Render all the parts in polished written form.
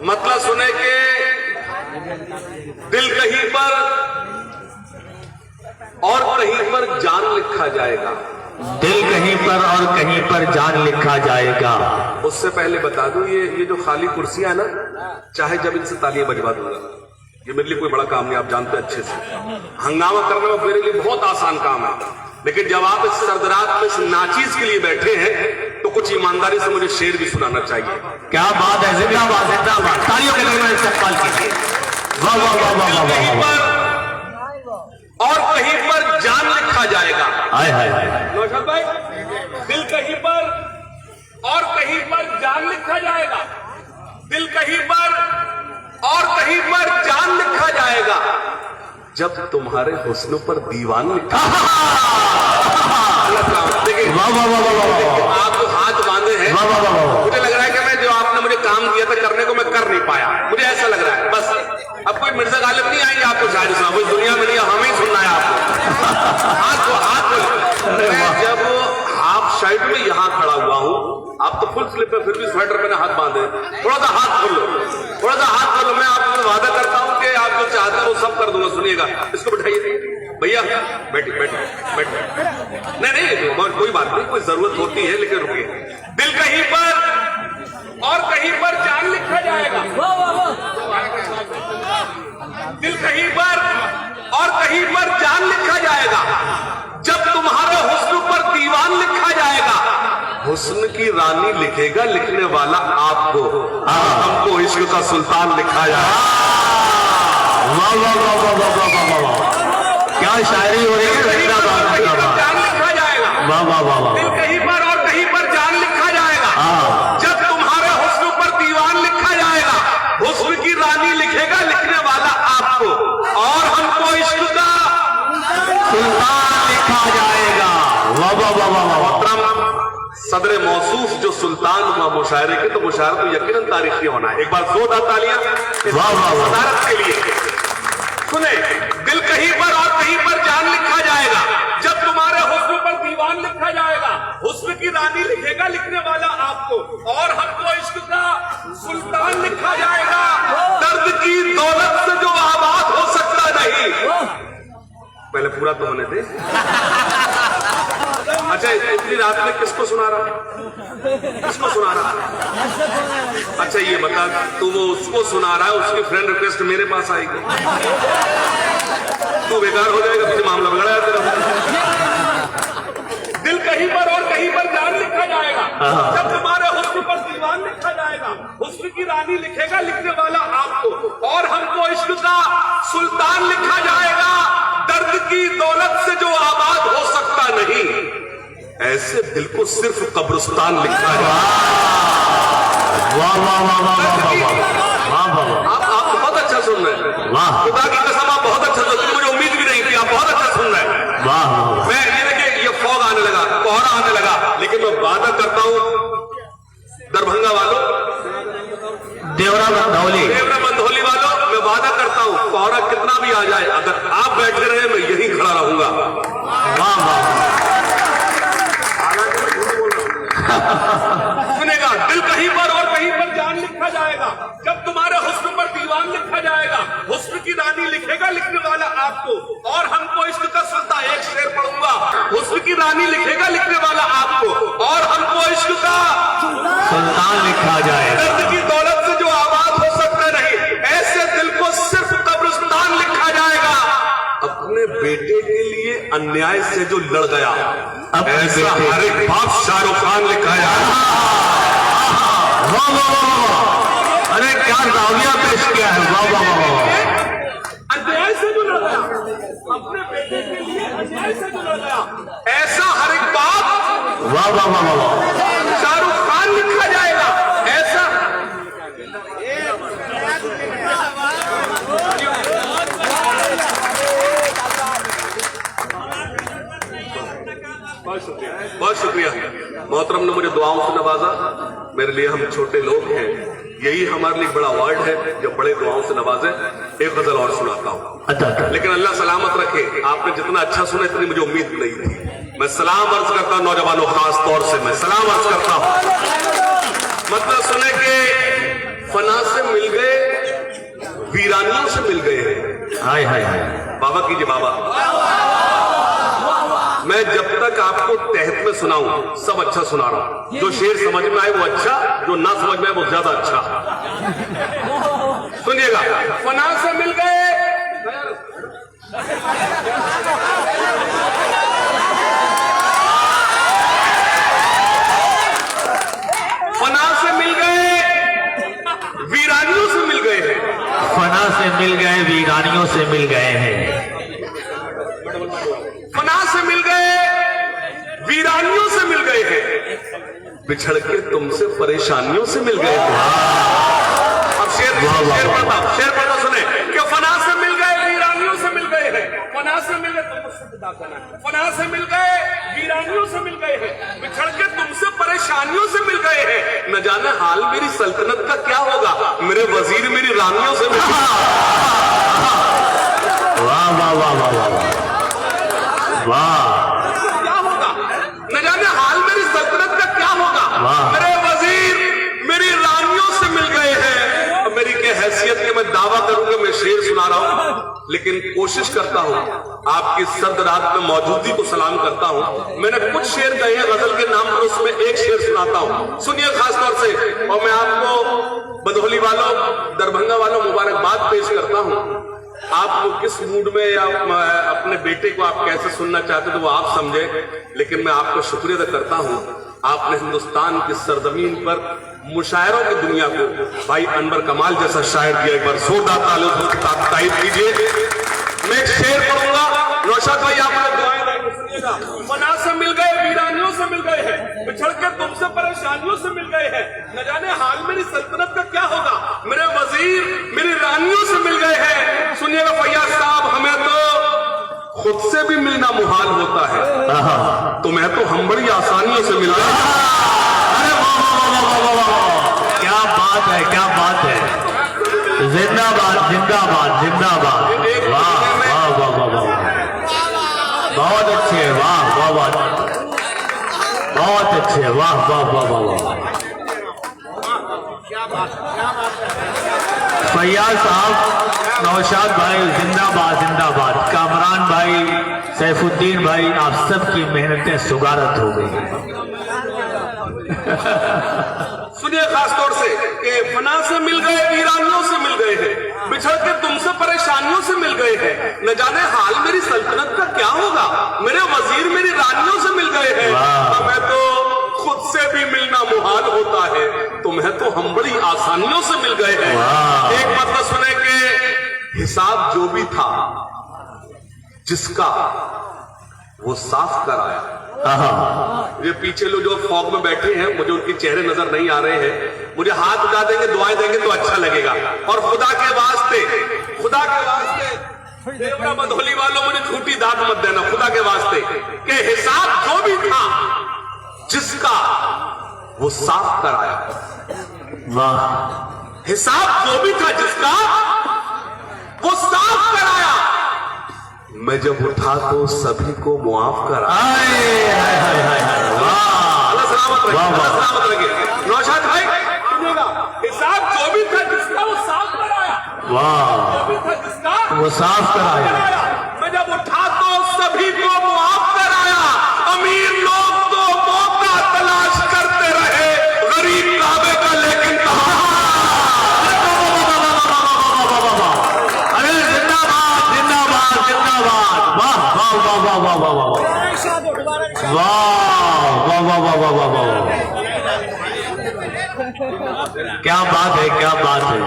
मतलब सुने के दिल कहीं पर और कहीं पर जान लिखा जाएगा। दिल कहीं पर और कहीं पर जान लिखा जाएगा। उससे पहले बता दूं, ये जो खाली कुर्सियां है ना, चाहे जब इनसे तालियां बजवा दूंगा, ये मेरे लिए कोई बड़ा काम नहीं, आप जानते हैं अच्छे से। हंगामा करना मेरे लिए बहुत आसान काम है, लेकिन जब आप इस सर्दरात में इस नाचीज के लिए बैठे हैं तो कुछ ईमानदारी से मुझे शेर भी सुनाना चाहिए। क्या बात है, जिंदाबाद जिंदाबाद, तालियों के लिए इस्तेमाल कीजिए। वाह वाह वाह वाह वाह वाह। और कहीं पर जान लिखा जाएगा। हाय हाय हाय। नौशाद भाई, दिल कहीं पर और कहीं पर जान लिखा जाएगा। दिल कहीं पर और कहीं पर जान लिखा जाएगा जब तुम्हारे हुस्न पर दीवान लिखा। देखिए, वाह वाह वाह वाह। आप तो हाथ बांधे हैं, वाह वाह वाह। मुझे लग रहा है कि मैं जो आपने मुझे काम दिया था करने को मैं कर नहीं पाया, मुझे ऐसा लग रहा है। बस अब कोई मिर्जा गालिब नहीं आएंगे आपको शायद सुना, कोई दुनिया में नहीं, हमें ही सुनना है आपको। हाथ मैं जब हाफ शर्ट में यहां खड़ा हुआ हूं, आप तो फुल स्लिप में फिर भी स्वेटर मैंने हाथ बांधे, थोड़ा सा हाथ खोल लो, थोड़ा सा हाथ खोल लो। मैं आपको वादा करता हूं कि आप जो चाहते हैं वो सब कर दूंगा। सुनिएगा, इसको बैठाइए भैया, बैठिए बैठिए बैठिए। नहीं कोई बात नहीं, कोई जरूरत होती है, लेकिन रुकिए। दिल कहीं पर और कहीं पर जान लिखा जाएगा। दिल कहीं पर और कहीं पर जान लिखा जाएगा जब तुम्हारे हुस्न पर दीवान लिखा जाएगा। हुस्न की रानी लिखेगा लिखने वाला आपको, हमको इश्क का सुल्तान लिखा जाएगा। वाह वाह वाह वाह वाह वाह वाह, क्या शायरी हो रही है। जान लिखा जाएगा। वाह वाह वाह वाह। दिल कहीं पर और कहीं पर जान लिखा जाएगा जब तुम्हारे हुस्न पर दीवान लिखा जाएगा। हुस्न की रानी लिखेगा लिखने वाला आपको, और हमको इश्क का सुल्तान लिखा जाएगा। वाह वाह वाह वाह वाह। सदर मौसूफ जो सुल्तान हुआ मुशायरे के, तो मुशायरा तो यकीनन तारीखी होना है। एक बार जोरदार तालियां वाह वाह वाह सदारत के लिए। सुने, दिल कहीं पर और कहीं पर जान लिखा जाएगा जब तुम्हारे हुस्न पर दीवान लिखा जाएगा। हुस्न की रानी लिखेगा लिखने वाला आपको, और हमको इश्क का सुल्तान लिखा जाएगा। दर्द की दौलत से जो आबाद हो सकता नहीं। पहले पूरा तो होने दे। अच्छा, इतनी रात में किसको सुना रहा, किसको सुना रहा? अच्छा ये बता, तू वो उसको सुना रहा है, उसकी फ्रेंड रिक्वेस्ट मेरे पास आएगी, तू बेकार हो जाएगा, तुझे मामला बिगड़ा है तेरा। दिल कहीं पर और कहीं पर जान लिखा जाएगा जब तुम्हारे हुस्न पर दीवान लिखा जाएगा। हुस्न की रानी लिखेगा लिखने वाला आपको, और हमको इश्क का सुल्तान लिखा जाएगा। दर्द की दौलत से जो आबाद हो सकता नहीं, ऐसे दिल को सिर्फ कब्रिस्तान लिखा जाएगा। वाह वाह वाह वाह वाह वाह। आप बहुत अच्छा सुन रहे हैं। वाह, खुदा की कसम आप बहुत अच्छा सुन रहे हैं, मुझे उम्मीद भी नहीं थी, आप बहुत अच्छा सुन रहे हैं। वाह, मैं ये देखिए, ये फॉग आने लगा, कोहरा आने लगा, लेकिन मैं वादा करता हूं दरभंगा वालों, देवरा मंधौली वालों, मैं वादा करता हूं कोहरा कितना भी आ जाए, अगर आप बैठे रहे मैं यहीं खड़ा रहूंगा। वाह वाह। सुनेगा, दिल कहीं पर और कहीं पर जान लिखा जाएगा जब तुम्हारे हुस्न पर दीवान लिखा जाएगा। हुस्न की रानी लिखेगा लिखने वाला आपको, और हमको इश्क का सुल्तान। एक शेर पढ़ूंगा, हुस्न की रानी लिखेगा लिखने वाला आपको, और हमको इश्क का सुल्तान लिखा जाएगा। दर्द की दौलत से जो आबाद हो सकता नहीं, ऐसे दिल को सिर्फ कब्रिस्तान लिखा जाएगा। अपने बेटे के लिए अन्याय से जो लड़ गया, ऐसा हर एक बाप शाहरुख खान लिखा जाएगा। वाह वाह वाह। अरे क्या दाविया पेश किया है। वाह वाह वाह वाह। अन्याय से जो लड़ गया, अपने बेटे के लिए अन्याय से जो लड़ गया, ऐसा हर एक बाप वाह वाह वाह वाह। शाहरुख खान लिखा जाएगा। ऐसा बहुत शुक्रिया। मोहतरम ने मुझे दुआओं से नवाजा, मेरे लिए हम छोटे लोग हैं, यही हमारे लिए बड़ा अवार्ड है जब बड़े दुआओं से नवाजे। एक गजल और सुनाता हूँ, अच्छा, लेकिन अल्लाह सलामत रखे, आपने जितना अच्छा सुना इतनी मुझे उम्मीद नहीं थी। मैं सलाम अर्ज करता हूँ नौजवानों, खास तौर से मैं सलाम अर्ज करता हूँ। मतलब सुने के फना से मिल गए, वीरानियों से मिल गए हैं। हाय हाय हाय। बाबा कीजिए बाबा। मैं जब तक आपको तहत में सुनाऊं सब अच्छा सुना रहा हूं। जो शेर समझ में आए वो अच्छा, जो ना समझ में आए वो ज्यादा अच्छा। सुनिएगा। फना से मिल गए, फना से मिल गए, वीरानियों से मिल गए हैं। फना से मिल गए, वीरानियों से मिल गए हैं। फना से मिल गए, वीरानियों से मिल गए हैं। बिछड़ के तुमसे परेशानियों से मिल गए हैं। अब शेर पढ़ता सुने कि फना से मिल गए, वीरानियों से मिल गए हैं। फना से मिल गए, फना से मिल गए, वीरानियों से मिल गए हैं। बिछड़ के तुमसे परेशानियों से मिल गए हैं। न जाने हाल मेरी सल्तनत का क्या होगा, मेरे वजीर मेरी रानियों से मिल गए। वाह वाह वाह वाह वाह वाह। क्या होगा, न जाने हाल मेरी सल्तनत का क्या होगा, मेरे वजीर मेरी रानियों से मिल गए हैं। अब मेरी क्या हैसियत के मैं दावा करूंगा, मैं शेर सुना रहा हूं, लेकिन कोशिश करता हूं आपकी सर्द रात में मौजूदगी को सलाम करता हूं। मैंने कुछ शेर कहे हैं गजल के नाम पर, उसमें एक शेर सुनाता हूं, सुनिए खासतौर से। और मैं आपको बदौली वालों, दरभंगा वालों मुबारकबाद पेश करता हूं। आपको किस मूड में या अपने बेटे को आप कैसे सुनना चाहते तो वो आप समझे, लेकिन मैं आपको शुक्रिया अदा करता हूं। आपने हिंदुस्तान की सरजमीन पर मुशायरों की दुनिया को भाई अनवर कमाल जैसा शायर दिया। एक बार जोरदार तारीफ कीजिए। मैं एक शेर पढ़ूंगा, नौशाद भाई आपने दुआएं देंगे, सुनिएगा। फना से मिल गए, वीरानियों से मिल गए हैं। बिछड़ के तुमसे परेशानियों से मिल गए हैं। न जाने हाल मेरी सल्तनत का क्या होगा, मेरे वजीर मेरी रानियों से मिल गए हैं। सुनिएगा फैयाज साहब, हमें तो खुद से भी मिलना मुहाल होता है, तुम्हें तो हम बड़ी आसानियों से मिल गए। अरे वाह वाह वाह वाह वाह, क्या बात है, क्या बात है। जिंदाबाद जिंदाबाद जिंदाबाद। वाह वाह वाह वाह वाह, बहुत अच्छे, वाह वाह वाह, बहुत अच्छे, वाह वाह वाह वाह वाह। फैयाज साहब, नौशाद भाई जिंदाबाद जिंदाबाद। कामरान भाई, सैफुद्दीन भाई, आप सबकी मेहनतें सुगारत हो गई। सुनिए खासतौर से कि फना से मिल गए, वीरानियों से मिल गए हैं। बिछड़ के तुमसे परेशानियों से मिल गए हैं। न जाने हाल मेरी सल्तनत का क्या होगा, मेरे वजीर मेरी रानियों से मिल गए हैं। हमें तो खुद से भी मिलना मुहाल होता है, तुम्हें तो हम बड़ी आसानियों से मिल गए हैं। एक मतलब सुने कि हिसाब जो भी था जिसका वो साफ कराया। ये पीछे लोग जो फॉग में बैठे हैं, मुझे उनके चेहरे नजर नहीं आ रहे हैं। मुझे हाथ उठा देंगे, दुआएं देंगे तो अच्छा लगेगा। और खुदा के वास्ते देवरा बधोली वालों, मुझे झूठी दाद मत देना, खुदा के वास्ते कि हिसाब जो भी था जिसका वो साफ कराया। वाह, हिसाब जो भी था जिसका वो साफ कराया। मैं जब उठा तो सभी को मुआफ कराया। अल्लाह सलामत रखे, अल्लाह सलामत रखे। नौशाद भाई सुनिएगा, हिसाब जो भी था जिसका वो साफ कराया। वाह, जो भी था जिसका वो साफ कराया। मैं जब उठा तो सभी को मुआफ कराया। अमीर लोग तो मौका तलाश करते रहे, गरीब काबे का लेकिन कहा। अरे जिंदाबाद जिंदाबाद जिंदाबाद। वाह वाह वाह वाह वाह वाह वाह वाह वाह वाह वाह वाह वाह वाह। क्या बात है, क्या बात है।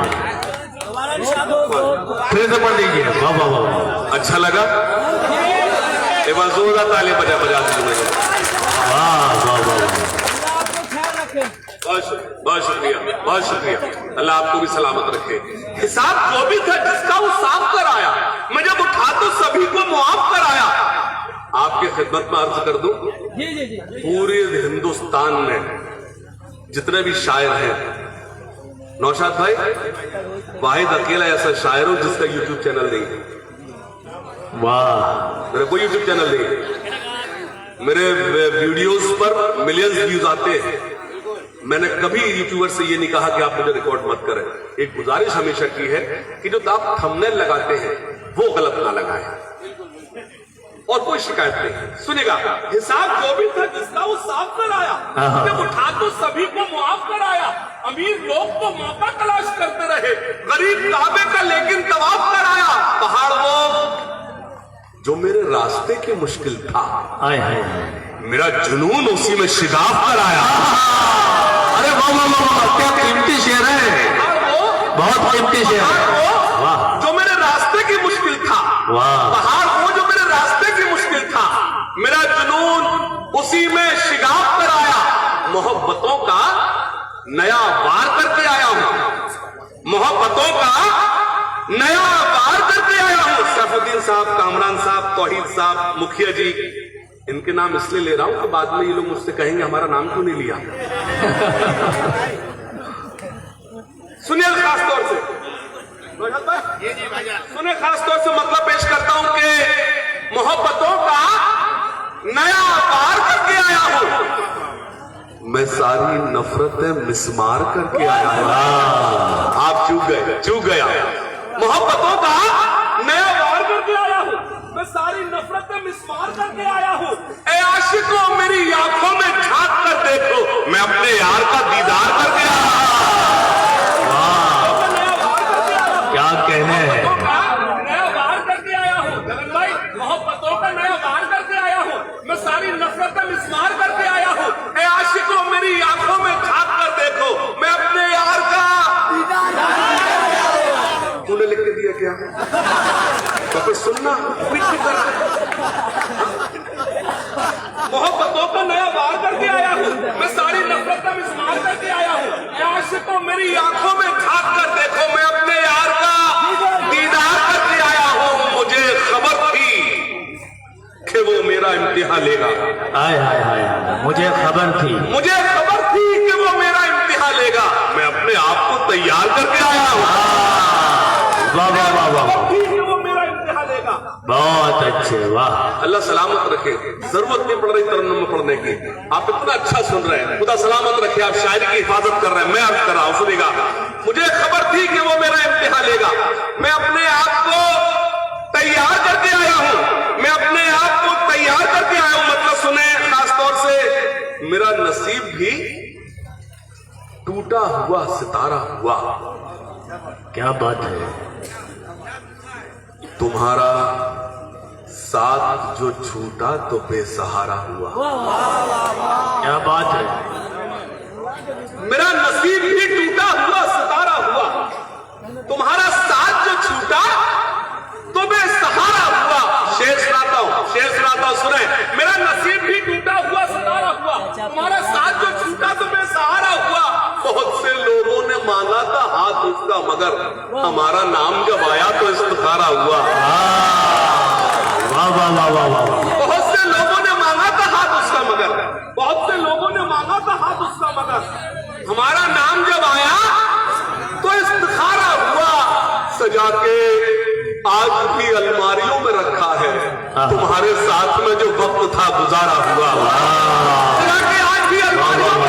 फिर से पढ़ लीजिए। वाह वाह वाह। अच्छा लगा, एक बार जोरदार ताली बजा दीजिए। वाह वाह वाह। बहुत शुक्रिया, बहुत शुक्रिया। अल्लाह आपको भी सलामत रखे। हिसाब जो भी था जिसका वो साफ कराया। मैं जब उठा तो सभी को मुआफ कराया। आपकी खिदमत में अर्ज कर दूं, पूरे हिंदुस्तान में जितने भी शायर हैं, नौशाद भाई वाहिद अकेला ऐसा शायर हो जिसका यूट्यूब चैनल नहीं है। वाह, मेरा कोई यूट्यूब चैनल नहीं है। मेरे वीडियोस पर मिलियंस व्यूज आते हैं, मैंने कभी यूट्यूबर से ये नहीं कहा कि आप मुझे रिकॉर्ड मत करें। एक गुजारिश हमेशा की है कि जो आप थंबनेल लगाते हैं वो गलत ना लगाएं, और कोई शिकायत नहीं। सुनेगा, हिसाब जो भी था जिसका वो साफ कराया, जब उठा तो सभी को मुआफ कराया। अमीर लोग तो मौका तलाश करते रहे, गरीब काबे का लेकिन तवाफ कराया। पहाड़ वो जो मेरे रास्ते की मुश्किल था, हाय हाय, मेरा जुनून उसी में शिगाफ कराया। अरे वाह वाह वाह, क्या कीमती शेर है, बहुत कीमती शेर है। वाह, जो मेरे रास्ते की मुश्किल था, वाह, पहाड़ वो जो मेरे रास्ते की मुश्किल था, मेरा जुनून उसी में शिगाफ कराया। मोहब्बतों का नया वार करके आया हूं, मोहब्बतों का नया वार करके आया हूं। सैफुद्दीन साहब, कामरान साहब, तौहीद साहब, मुखिया जी, इनके नाम इसलिए ले रहा हूं कि बाद में ये लोग मुझसे कहेंगे हमारा नाम क्यों नहीं लिया। सुनिए खास तौर से, सुनिए खास तौर से मतलब पेश करता हूं कि मोहब्बतों का नया वार करके आया हूं। मैं सारी नफरतें मिसमार करके आया हूं। आप चूक गया। मोहब्बतों का नया वार करके आया हूं, मैं सारी नफरतें मिसमार करके आया हूं। ए आशिकों, मेरी आंखों में झांक कर देखो, मैं अपने यार का दीदार करके आया हूं। नया वार करके आया हूं, क्या कहने हैं, नया वार करके आया हूं। गगन भाई, मोहब्बतों का नया वार करके आया हूं, मैं सारी नफरतें मिसमार करके आया हूं। ए आशिकों, मेरी आंखों में झांक कर देखो, मैं अपने यार का तूने लिख के दिया क्या? तो फिर सुनना, मोहब्बतों का नया वार करके आया हूं, मैं सारी नफरतें मिसमार करके आया हूं। आशिकों, मेरी आंखों में झांक कर देखो, मैं अपने यार का दीदार करके आया हूं। मुझे खबर थी कि वो मेरा इम्तिहान लेगा। हाय हाय हाय, मुझे खबर थी, मुझे खबर थी कि वो मेरा इम्तिहान लेगा। मैं अपने आप को तैयार करके आया हूं। वाह वाह वाह वाह, वो मेरा इम्तिहान लेगा। बहुत अच्छे, वाह। अल्लाह सलामत रखे, जरूरत नहीं पड़ रही तरन्नुम में पढ़ने की। आप इतना अच्छा सुन रहे हैं, खुदा सलामत रखे। आप शायरी की हिफाजत कर रहे हैं, मैं अर्ज कर रहा हूं, सुनिएगा। मुझे खबर थी कि वो मेरा इम्तिहान लेगा। मैं अपने आप को तैयार करके आया हूं, मैं अपने आप को तैयार करके आया हूं। मतलब सुने, खासतौर से मेरा नसीब भी टूटा हुआ सितारा हुआ। क्या बात है, तुम्हारा साथ जो छूटा तो बेसहारा हुआ। क्या बात है, मेरा नसीब भी टूटा हुआ सितारा हुआ, तुम्हारा साथ जो छूटा तो बेसहारा हुआ। शेर सुनाता हूं, सुने। मेरा नसीब भी टूटा हुआ सितारा हुआ, तुम्हारा साथ जो छूटा तो बेसहारा हुआ। बहुत से लोगों ने मांगा था हाथ उसका, मगर हमारा नाम जब आया तो इस्तिखारा हुआ। वाह वाह वाह वाह वाह, बहुत से लोगों ने मांगा था हाथ उसका, मगर बहुत से लोगों ने मांगा था हाथ उसका, मगर हमारा नाम जब आया तो इस्तिखारा हुआ। सजा के आज भी अलमारियों में रखा है, तुम्हारे साथ में जो वक्त था गुजारा हुआ। सजा के आज भी अलमारियों में